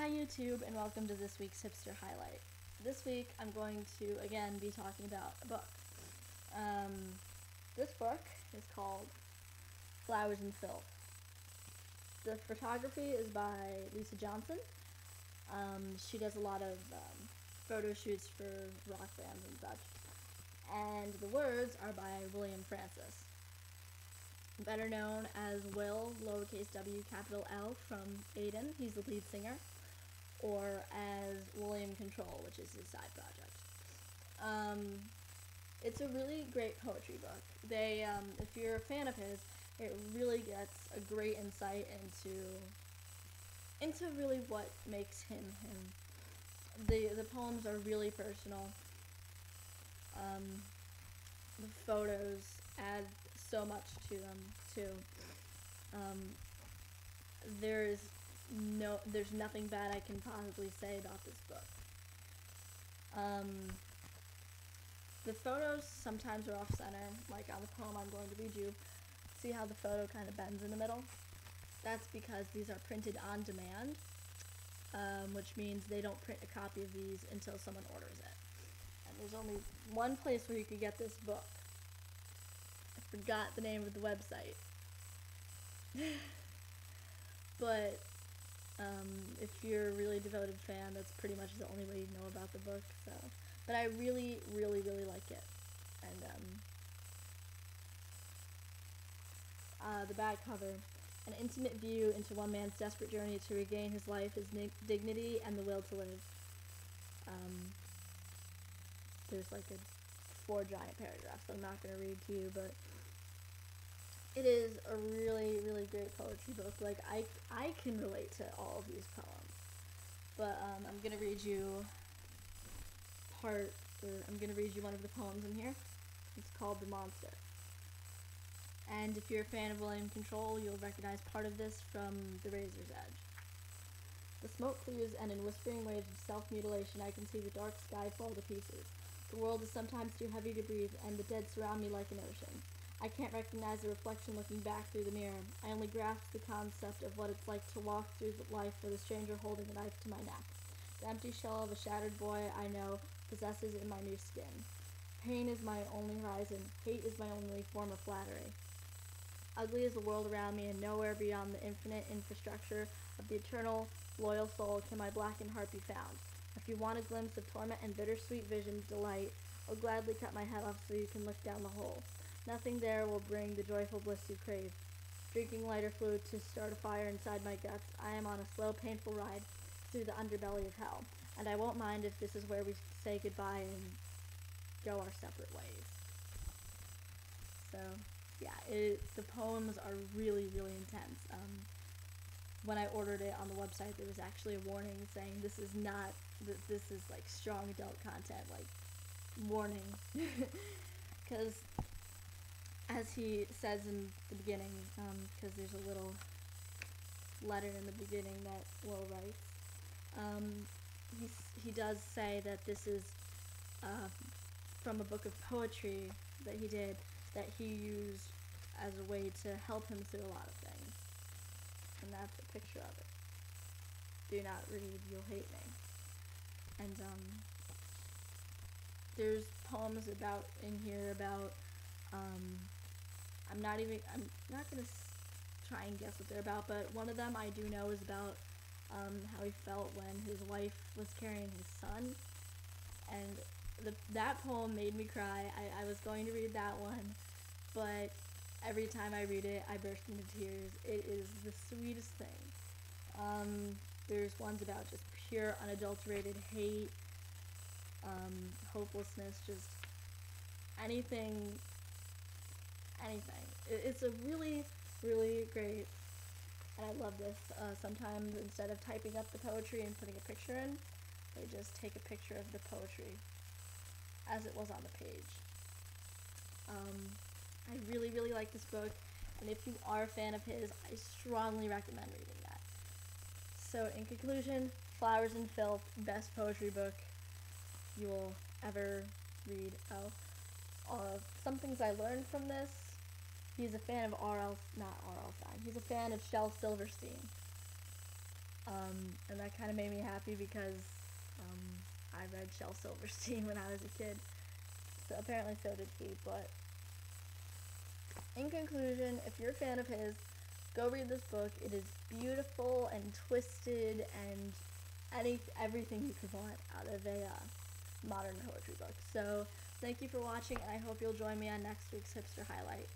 Hi YouTube, and welcome to this week's Hipster Highlight. This week I'm going to again be talking about a book. This book is called Flowers and Filth. The photography is by Lisa Johnson. She does a lot of photo shoots for rock bands and such. And the words are by William Francis, better known as Will, lowercase w, capital L, from Aiden, he's the lead singer, or as William Control, which is his side project. It's a really great poetry book. If you're a fan of his, it really gets a great insight into really what makes him him. The poems are really personal. The photos add so much to them too. There's nothing bad I can possibly say about this book. The photos sometimes are off center, like on the poem I'm going to read you. See how the photo kind of bends in the middle? That's because these are printed on demand, which means they don't print a copy of these until someone orders it. And there's only one place where you could get this book. I forgot the name of the website. But if you're a really devoted fan, that's pretty much the only way you know about the book. But I really, really, really like it. And the back cover, an intimate view into one man's desperate journey to regain his life, his dignity, and the will to live. There's like 4 giant paragraphs that I'm not going to read to you, but it is a really, really great poetry book. Like, I can relate to all of these poems. But I'm going to read you one of the poems in here. It's called The Monster. And if you're a fan of William Control, you'll recognize part of this from The Razor's Edge. The smoke clears, and in whispering waves of self-mutilation, I can see the dark sky fall to pieces. The world is sometimes too heavy to breathe, and the dead surround me like an ocean. I can't recognize the reflection looking back through the mirror. I only grasp the concept of what it's like to walk through life with a stranger holding a knife to my neck. The empty shell of a shattered boy I know possesses in my new skin. Pain is my only horizon. Hate is my only form of flattery. Ugly is the world around me, and nowhere beyond the infinite infrastructure of the eternal, loyal soul can my blackened heart be found. If you want a glimpse of torment and bittersweet vision delight, I'll gladly cut my head off so you can look down the hole. Nothing there will bring the joyful bliss you crave. Drinking lighter fluid to start a fire inside my guts, I am on a slow, painful ride through the underbelly of hell, and I won't mind if this is where we say goodbye and go our separate ways. So, yeah, the poems are really, really intense. When I ordered it on the website, there was actually a warning saying this is like strong adult content, like, warning. Because as he says in the beginning, because there's a little letter in the beginning that Will writes, he does say that this is from a book of poetry that he did, that he used as a way to help him through a lot of things. And that's a picture of it. Do not read, you'll hate me. And there's poems in here about I'm not gonna try and guess what they're about, but one of them I do know is about how he felt when his wife was carrying his son, and that poem made me cry. I was going to read that one, but every time I read it, I burst into tears. It is the sweetest thing. There's ones about just pure, unadulterated hate, hopelessness, just anything. It's a really, really great, and I love this. Sometimes instead of typing up the poetry and putting a picture in, they just take a picture of the poetry as it was on the page. I really, really like this book, and if you are a fan of his, I strongly recommend reading that. So in conclusion, Flowers and Filth, best poetry book you will ever read. Some things I learned from this: he's a fan of he's a fan of Shel Silverstein. And that kind of made me happy because I read Shel Silverstein when I was a kid. So apparently so did he, but in conclusion, if you're a fan of his, go read this book. It is beautiful and twisted and everything you could want out of a modern poetry book. So thank you for watching, and I hope you'll join me on next week's Hipster Highlight.